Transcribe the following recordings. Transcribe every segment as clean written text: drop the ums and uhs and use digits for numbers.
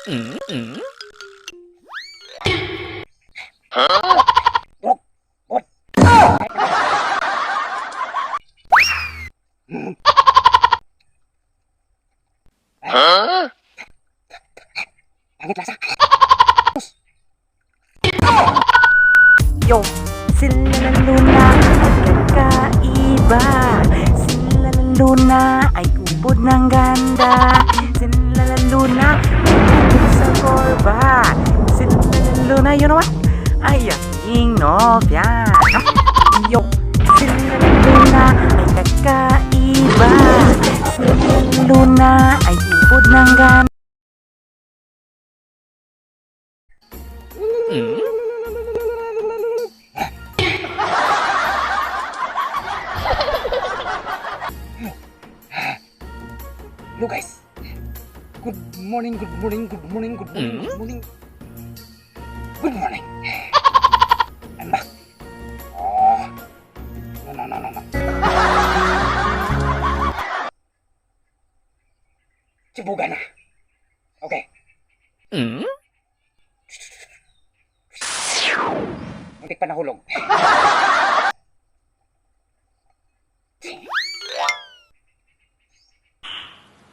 Bột, bột. Pangit lasa. Yo, sila lalo na nagkakaiba. Sila lalo na ay ubod ng ganda. Sila lalo na ubod sa korba. Sila lalo na, you know what? Ay aking nobya. Yo, sila lalo na ay kakaiba. Sila lalo na ay ubod ng ganda. Hello guys. Good morning, good morning, good morning, good morning, good morning. Good morning. I'm back. Oh. No. Sibugan na. Okay. Muntik pa nahulog.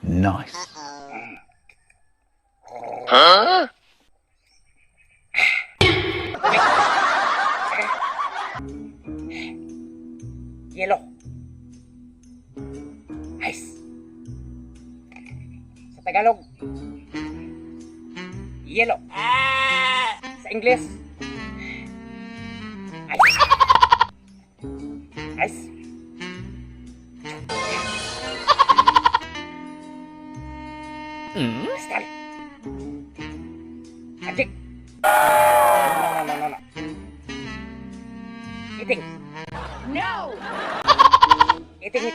Nice. Yellow. Ice. Sa Tagalog, yellow. Sa English, ice. Ice. Crystal. Magic. No. Eating. No! Eating.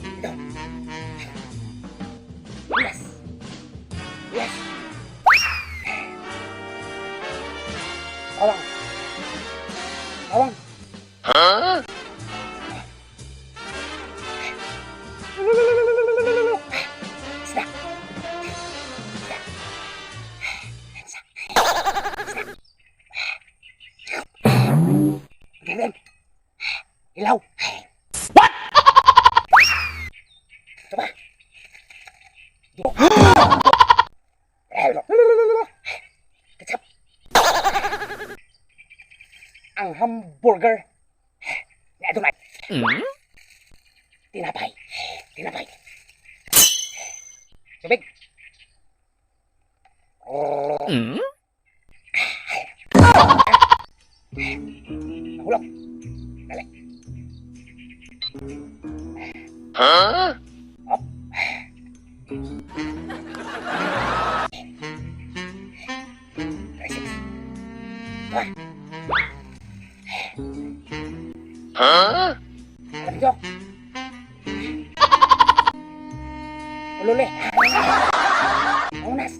Ito. Yes. Bawang. Isda. Ganun. Ilaw. What? Ito ba? Ketchup. Ang hamburger. Ito na. Tinapay. Tubig. Nahulog. Dali. Up. Triceps. Alam nyo? Ululi. Unas.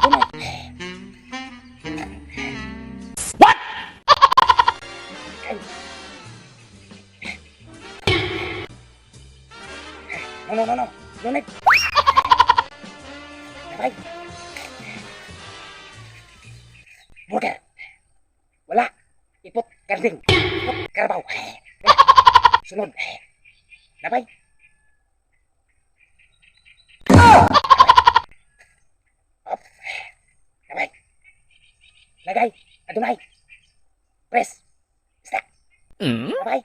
Bunot. What? No. Lunit. Sabay. Burger. Wala. Ipot. Karding. Ipot. Karabaw. Wala. Sunod. Sabay. Up. Sabay. Lagay. Adunay. Press. Stack. Sabay.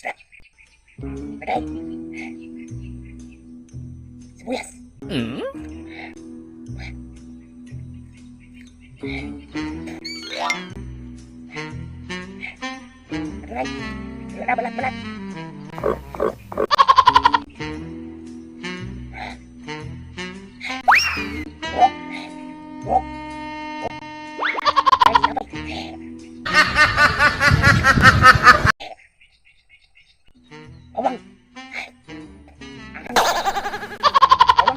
Stack. Lagay. Sibuyas. Adunay. Balat. Bok. Ay, sabay. Bawang. Bawang.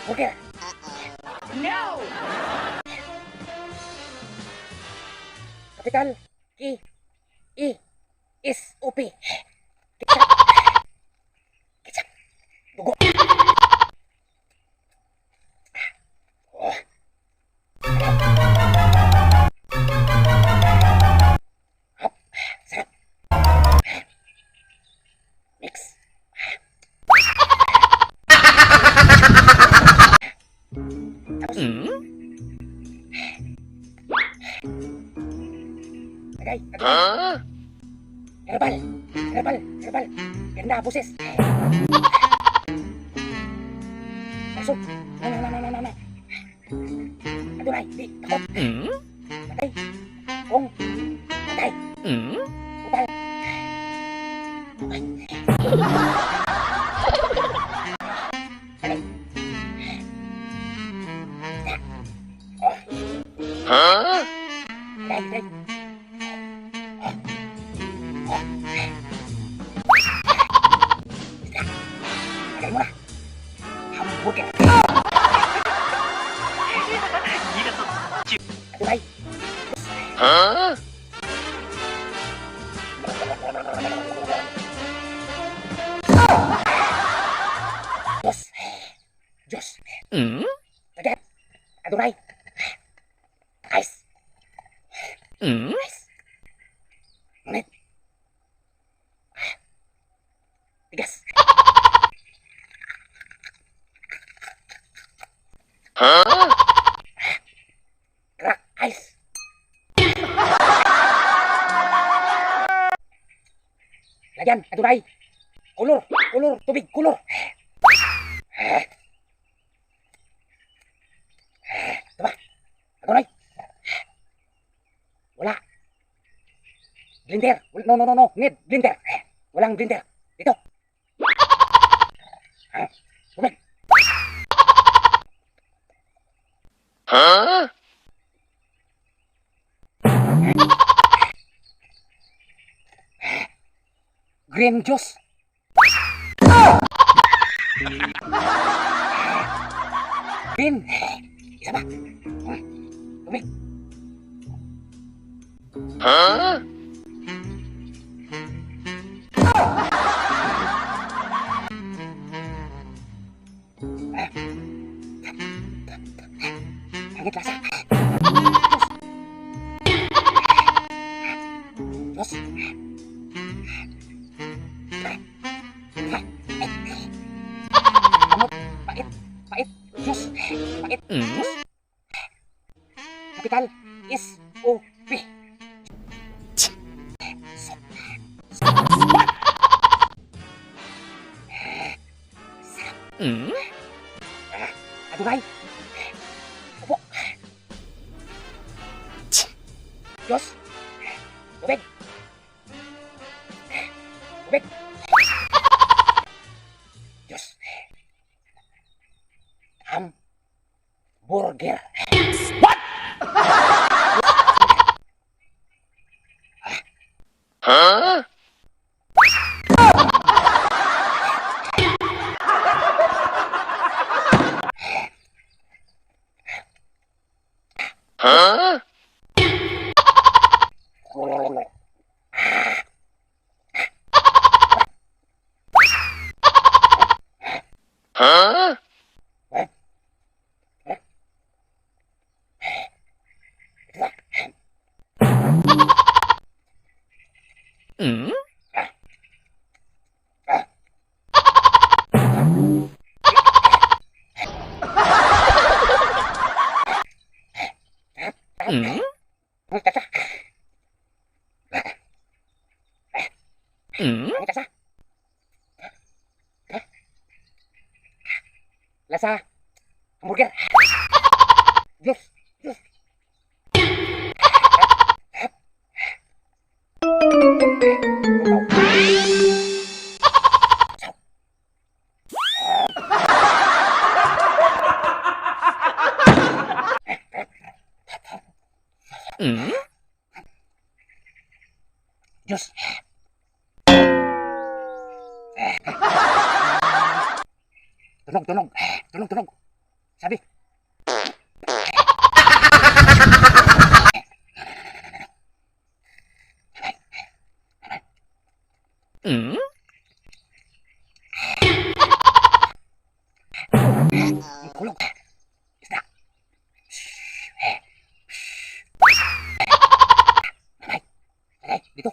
Burger. No! Kapital. S-O-P. Ketchup. Ketchup. Dugo. Oh. Hop. Sarap. Mix. Tapos. Lagay. Herbal. Herbal. Ganda, buses. Pasok. No. Adunay, di, takot. Patay. Kung. Patay. Upal. Okay. Patay. Patay. Lagay mo na. Hamburger. Adunay. Diyos. Dagat. Adunay. Ice. Ice. Ngunit. Tigas. Crack ice. Lagyan, adunay. Kulor, tubig, kulor. Diba? Adunay. Wala. Blender. No. Need blender. Walang blender. Dito. Tubig. Green juice. Green. Isa pa. Tubig. Hangit lasa. Juice. Amot. Pait. Juice. Pait. Juice. Kapital. S-O-P. Adunay. Upo. Diyos. Tubig. Diyos. Hamburger. Lasa hamburger. Jus. Jus. Tunog. Sabi. Kulog. Isda. Ay, dito.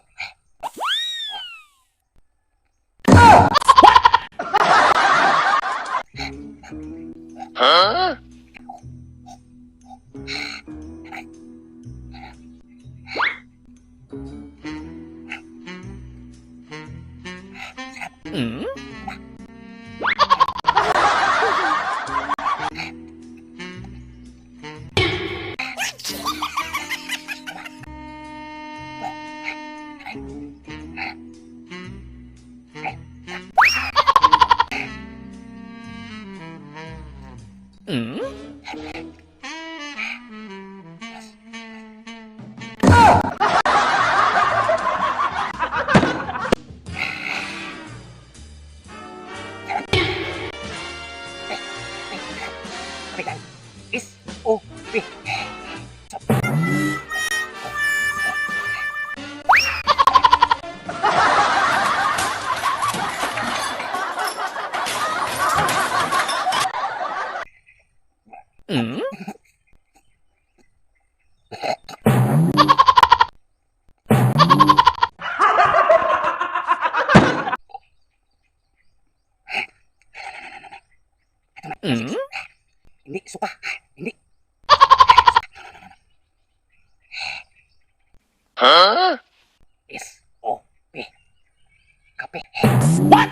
Kapitan. S.O.P. Hindi, suka. Hindi. S.O.P. Kape. What?